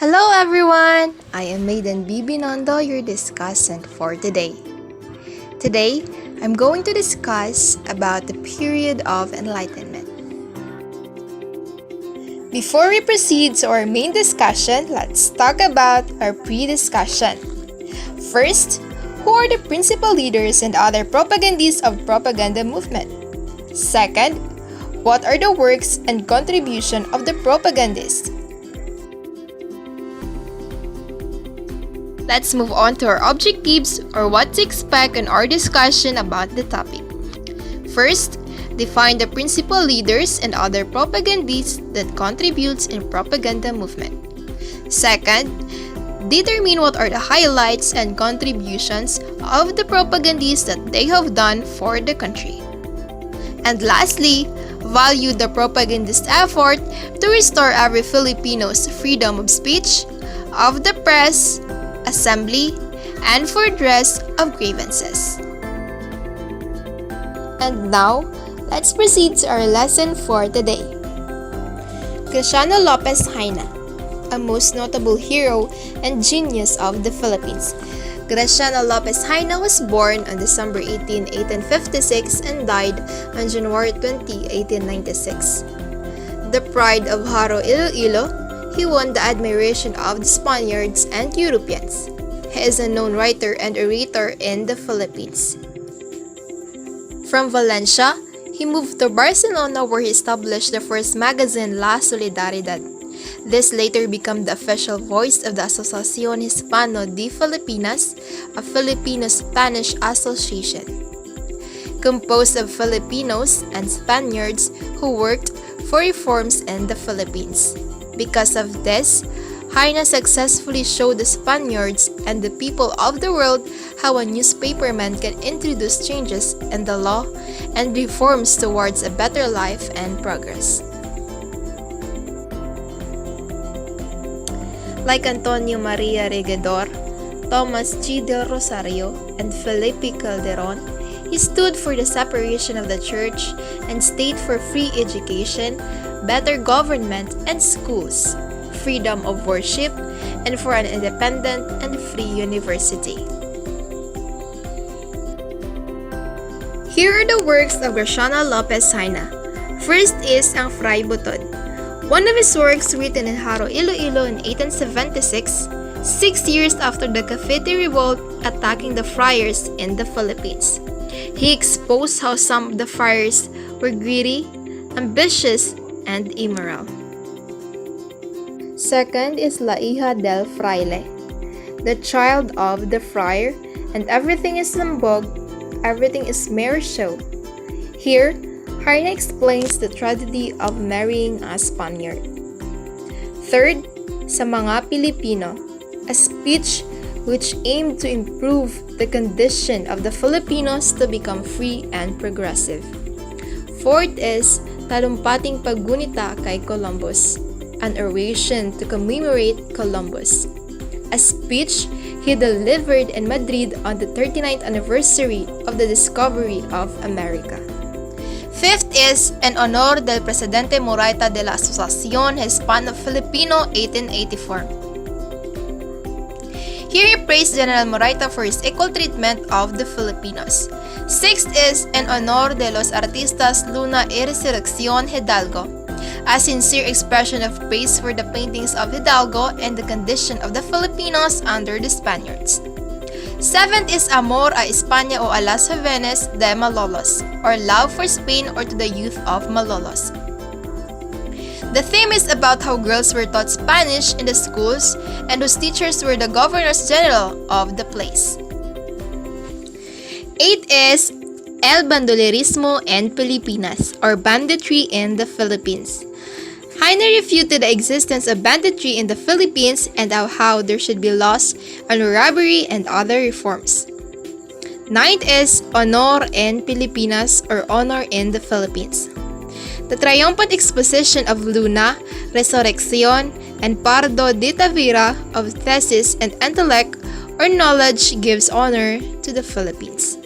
Hello everyone! I am Maeden Binondo, your discussant for today. Today, I'm going to discuss about the period of enlightenment. Before we proceed to our main discussion, let's talk about our pre-discussion. First, who are the principal leaders and other propagandists of propaganda movement? Second, what are the works and contribution of the propagandists? Let's move on to our objectives or what to expect in our discussion about the topic. First, define the principal leaders and other propagandists that contributes in propaganda movement. Second, determine what are the highlights and contributions of the propagandists that they have done for the country. And lastly, value the propagandist effort to restore every Filipino's freedom of speech, of the press, assembly, and for redress of grievances. And now, let's proceed to our lesson for today. Graciano Lopez Jaena, a most notable hero and genius of the Philippines. Graciano Lopez Jaena was born on December 18, 1856 and died on January 20, 1896. The pride of Haro Iloilo, he won the admiration of the Spaniards and Europeans. He is a known writer and orator in the Philippines. From Valencia, he moved to Barcelona where he established the first magazine La Solidaridad. This later became the official voice of the Asociación Hispano de Filipinas, a Filipino-Spanish association, composed of Filipinos and Spaniards who worked for reforms in the Philippines. Because of this, Jaena successfully showed the Spaniards and the people of the world how a newspaperman can introduce changes in the law and reforms towards a better life and progress. Like Antonio Maria Regidor, Thomas G. del Rosario, and Felipe Calderon, he stood for the separation of the church and state for free education, better government and schools, freedom of worship, and for an independent and free university. Here are the works of Graciano Lopez Jaena. First is ang Fray Butod. One of his works written in Haro, Iloilo in 1876, 6 years after the Cavite Revolt attacking the friars in the Philippines. He exposed how some of the friars were greedy, ambitious, and immoral. Second is La Hija del Fraile, the child of the friar, and everything is lambog, everything is mere show. Here, Jaena explains the tragedy of marrying a Spaniard. Third, Sa Mga Pilipino, a speech which aimed to improve the condition of the Filipinos to become free and progressive. Fourth is Talumpating Paggunita kay Columbus, an oration to commemorate Columbus, a speech he delivered in Madrid on the 39th anniversary of the discovery of America. Fifth is En Honor del Presidente Moraita de la Asociación Hispano-Filipino 1884. Here he praised General Moraita for his equal treatment of the Filipinos. Sixth is En Honor de los Artistas Luna y Resurrección Hidalgo, a sincere expression of praise for the paintings of Hidalgo and the condition of the Filipinos under the Spaniards. Seventh is Amor a España o a las Jóvenes de Malolos, or Love for Spain or to the Youth of Malolos. The theme is about how girls were taught Spanish in the schools and whose teachers were the governors general of the place. 8 is El Bandolerismo en Pilipinas, or banditry in the Philippines. Jaena refuted the existence of banditry in the Philippines and how there should be laws on robbery and other reforms. 9th is Honor en Pilipinas, or Honor in the Philippines. The triumphant exposition of Luna, Resurrección, and Pardo de Tavira of thesis and intellect or knowledge gives honor to the Philippines.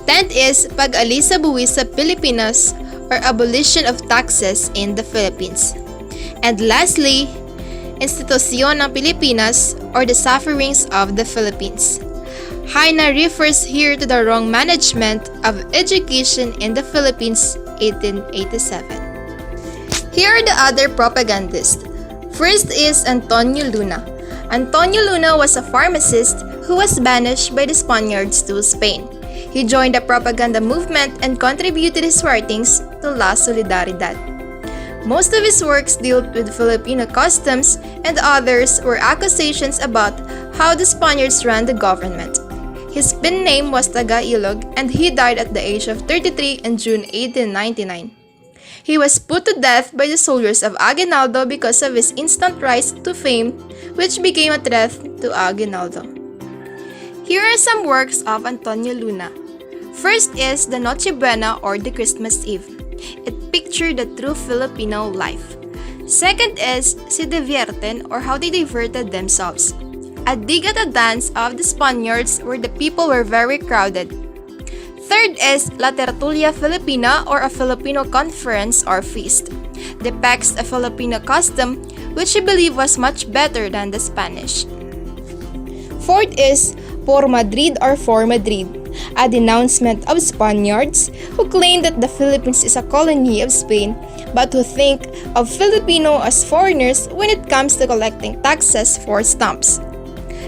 10th is Pag-alis sa buwis sa Pilipinas, or abolition of taxes in the Philippines. And lastly, Institusyon ng Pilipinas or the sufferings of the Philippines. Haina refers here to the wrong management of education in the Philippines, 1887. Here are the other propagandists. First is Antonio Luna. Antonio Luna was a pharmacist who was banished by the Spaniards to Spain. He joined the propaganda movement and contributed his writings to La Solidaridad. Most of his works dealt with Filipino customs and others were accusations about how the Spaniards ran the government. His pen name was Taga-Ilog and he died at the age of 33 in June 1899. He was put to death by the soldiers of Aguinaldo because of his instant rise to fame, which became a threat to Aguinaldo. Here are some works of Antonio Luna. First is The Noche Buena or The Christmas Eve. It pictured the true Filipino life. Second is Si Divierten or How They Diverted Themselves. A dig at a dance of the Spaniards where the people were very crowded. Third is La Tertulia Filipina or a Filipino conference or feast. Depicts a Filipino custom which he believed was much better than the Spanish. Fourth is Por Madrid or For Madrid, a denouncement of Spaniards who claim that the Philippines is a colony of Spain but who think of Filipino as foreigners when it comes to collecting taxes for stamps.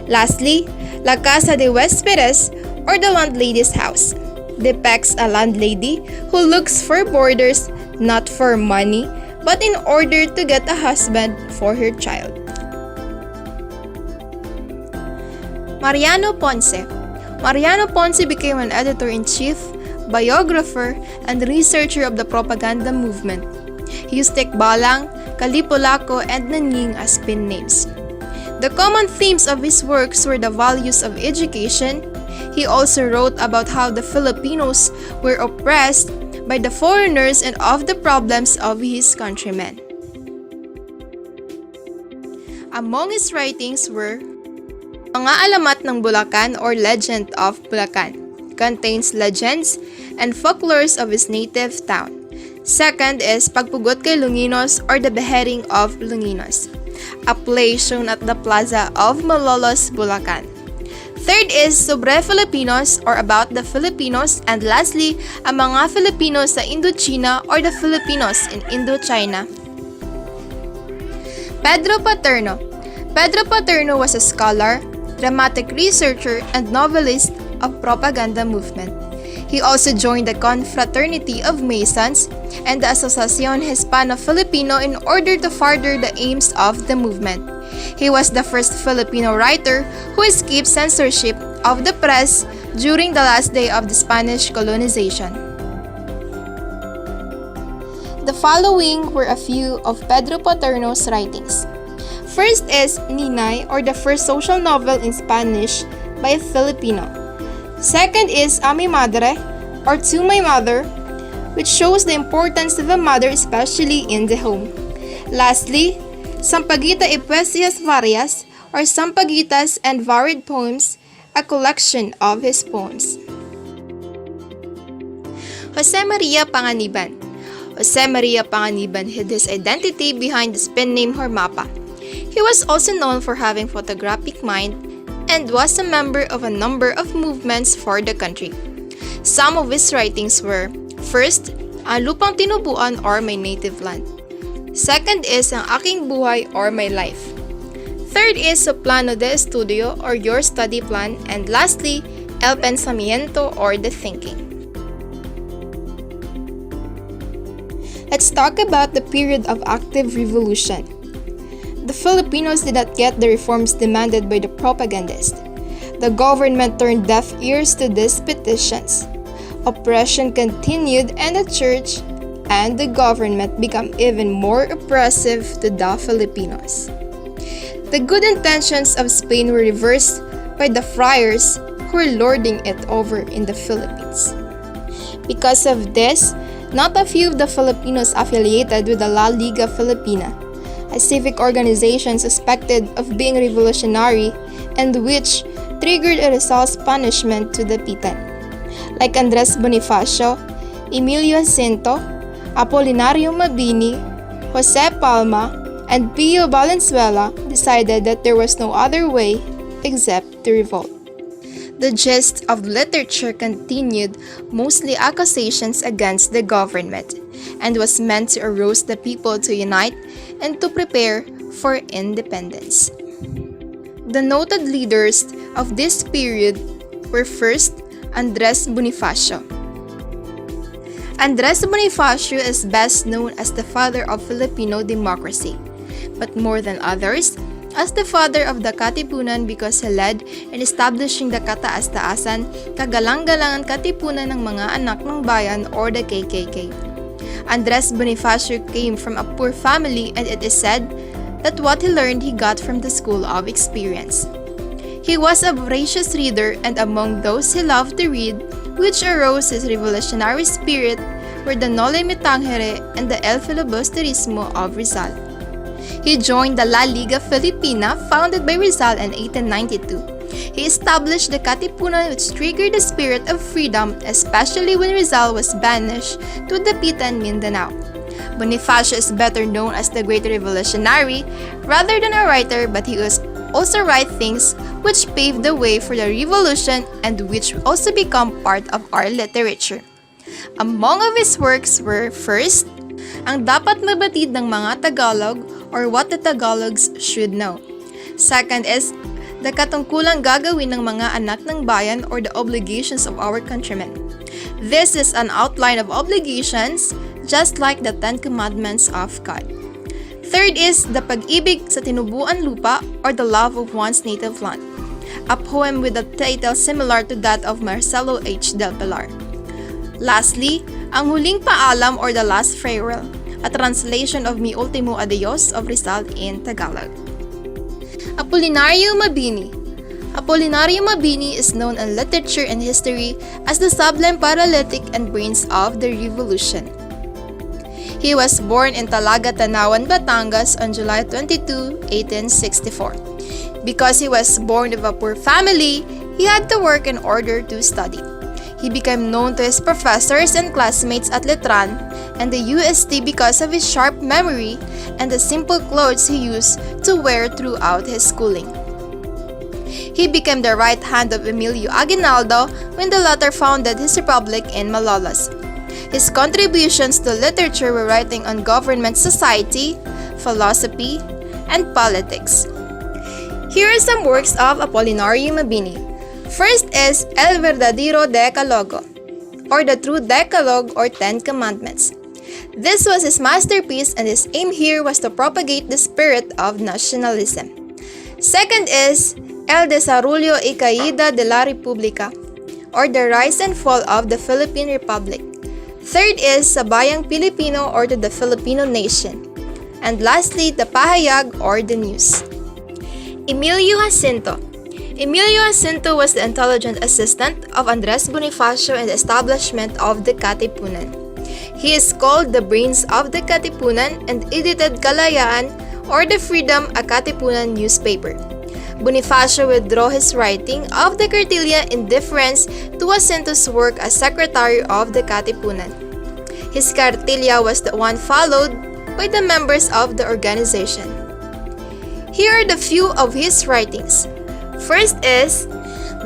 Lastly, La Casa de Huéspedes or the Landlady's House depicts a landlady who looks for boarders not for money but in order to get a husband for her child. Mariano Ponce. Mariano Ponce became an editor-in-chief, biographer, and researcher of the propaganda movement. He used Tekbalang, Kalipolako, and Naning as pen names. The common themes of his works were the values of education. He also wrote about how the Filipinos were oppressed by the foreigners and of the problems of his countrymen. Among his writings were Mga Alamat ng Bulacan or Legend of Bulacan. Contains legends and folklores of his native town. Second is Pagpugot kay Longinos or The Beheading of Longinos, a play shown at the Plaza of Malolos, Bulacan. Third is Sobre Filipinos or About the Filipinos, and lastly, Ang Mga Filipinos sa Indochina or The Filipinos in Indochina. Pedro Paterno. Pedro Paterno was a scholar, dramatic researcher, and novelist of propaganda movement. He also joined the Confraternity of Masons and the Asociación Hispano-Filipino in order to further the aims of the movement. He was the first Filipino writer who escaped censorship of the press during the last day of the Spanish colonization. The following were a few of Pedro Paterno's writings. First is Ninay or the first social novel in Spanish by a Filipino. Second is A Mi Madre or To My Mother, which shows the importance of a mother especially in the home. Lastly, Sampaguita y Poesías Varias or Sampaguitas and Varied Poems, a collection of his poems. Jose Maria Panganiban. Jose Maria Panganiban hid his identity behind his pen name Hormapa. He was also known for having photographic mind and was a member of a number of movements for the country. Some of his writings were, first, Ang Lupang Tinubuan or My Native Land. Second is Ang Aking Buhay or My Life. Third is Su Plano de Estudio or Your Study Plan, and lastly, El Pensamiento or The Thinking. Let's talk about the period of active revolution. The Filipinos did not get the reforms demanded by the propagandists. The government turned deaf ears to these petitions. Oppression continued and the church and the government became even more oppressive to the Filipinos. The good intentions of Spain were reversed by the friars who were lording it over in the Philippines. Because of this, not a few of the Filipinos affiliated with the La Liga Filipina, a civic organization suspected of being revolutionary and which triggered a Rizal's punishment to the Pitan, like Andres Bonifacio, Emilio Jacinto, Apolinario Mabini, Jose Palma, and Pio Valenzuela decided that there was no other way except to revolt. The gist of literature continued mostly accusations against the government and was meant to arouse the people to unite and to prepare for independence. The noted leaders of this period were first Andres Bonifacio. Andres Bonifacio is best known as the father of Filipino democracy, but more than others, as the father of the Katipunan because he led in establishing the kataas-taasan, kagalang-galangan katipunan ng mga anak ng bayan or the KKK. Andres Bonifacio came from a poor family and it is said that what he learned he got from the school of experience. He was a voracious reader and among those he loved to read, which arose his revolutionary spirit, were the Noli Me Tangere and the El Filibusterismo of Rizal. He joined the La Liga Filipina founded by Rizal in 1892. He established the Katipunan which triggered the spirit of freedom, especially when Rizal was banished to Dapitan, Mindanao. Bonifacio is better known as the great revolutionary rather than a writer, but he was also write things which paved the way for the revolution and which also become part of our literature. Among of his works were first, ang dapat mabatid ng mga Tagalog or what the Tagalogs should know. Second is, the katungkulang gagawin ng mga anak ng bayan or the obligations of our countrymen. This is an outline of obligations, just like the 10 Commandments of God. Third is the pag-ibig sa tinubuan lupa or the love of one's native land, a poem with a title similar to that of Marcelo H. del Pilar. Lastly, Angulingpa Alam or the Last Farewell, a translation of Mi Ultimo Adios of Rizal in Tagalog. Apolinario Mabini. Apolinario Mabini is known in literature and history as the sublime paralytic and brains of the revolution. He was born in Talaga, Tanawan, Batangas on July 22, 1864. Because he was born of a poor family, he had to work in order to study. He became known to his professors and classmates at Letran and the UST because of his sharp memory and the simple clothes he used to wear throughout his schooling. He became the right hand of Emilio Aguinaldo when the latter founded his republic in Malolos. His contributions to literature were writing on government, society, philosophy, and politics. Here are some works of Apolinario Mabini. First is El Verdadero Decalogo, or the True Decalogue or 10 Commandments. This was his masterpiece and his aim here was to propagate the spirit of nationalism. Second is El Desarrollo y Caída de la República, or the Rise and Fall of the Philippine Republic. Third is Sa Bayang Pilipino or to the Filipino Nation. And lastly, the Pahayag or the News. Emilio Jacinto. Emilio Jacinto was the intelligent assistant of Andres Bonifacio in the establishment of the Katipunan. He is called the brains of the Katipunan and edited Kalayaan or the Freedom, a Katipunan newspaper. Bonifacio withdrew his writing of the Cartilla in deference to Jacinto's work as secretary of the Katipunan. His Cartilla was the one followed by the members of the organization. Here are the few of his writings. First is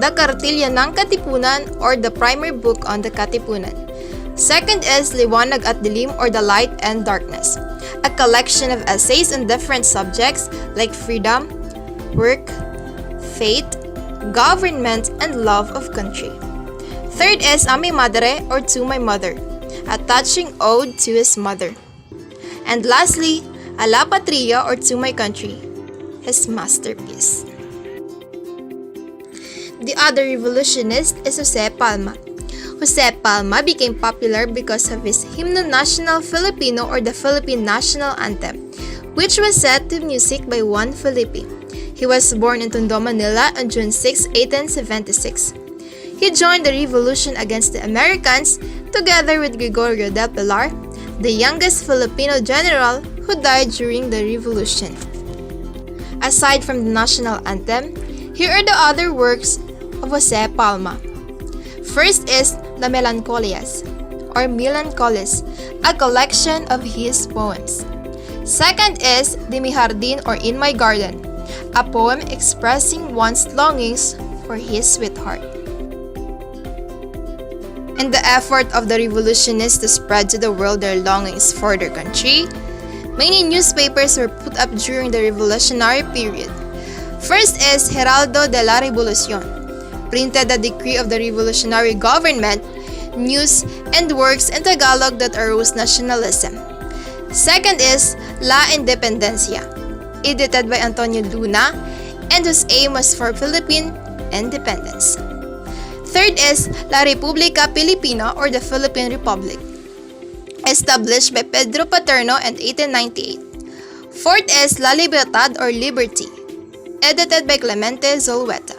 the Cartilla ng Katipunan or the primer book on the Katipunan. Second is Liwanag at Dilim or the Light and Darkness, a collection of essays on different subjects like freedom, work, faith, government, and love of country. Third is A Mi Madre or To My Mother, a touching ode to his mother. And lastly, A La Patria or To My Country, his masterpiece. The other revolutionist is Jose Palma. Jose Palma became popular because of his Himno Nacional Filipino or the Philippine National Anthem, which was set to music by Juan Felipe. He was born in Tondo, Manila on June 6, 1876. He joined the revolution against the Americans together with Gregorio del Pilar, the youngest Filipino general who died during the revolution. Aside from the national anthem, here are the other works of Jose Palma. First is The Melancolias, or Melancholies, a collection of his poems. Second is De Mi Jardin or In My Garden, a poem expressing one's longings for his sweetheart. In the effort of the revolutionists to spread to the world their longings for their country, many newspapers were put up during the revolutionary period. First is Heraldo de la Revolucion, printed the decree of the revolutionary government, news, and works in Tagalog that arose nationalism. Second is La Independencia, edited by Antonio Luna, and whose aim was for Philippine independence. Third is La República Filipina or the Philippine Republic, established by Pedro Paterno in 1898. Fourth is La Libertad or Liberty, edited by Clemente Zulueta.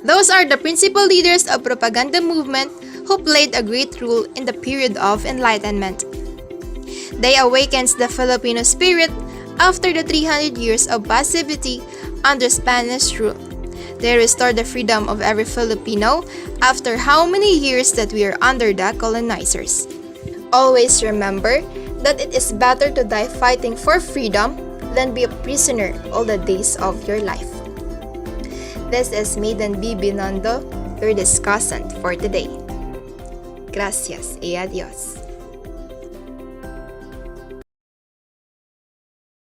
Those are the principal leaders of propaganda movement who played a great role in the period of enlightenment. They awakened the Filipino spirit after the 300 years of passivity under Spanish rule. They restored the freedom of every Filipino after how many years that we are under the colonizers. Always remember that it is better to die fighting for freedom than be a prisoner all the days of your life. This is Maeden Binondo, your discussant for today. Gracias y adios.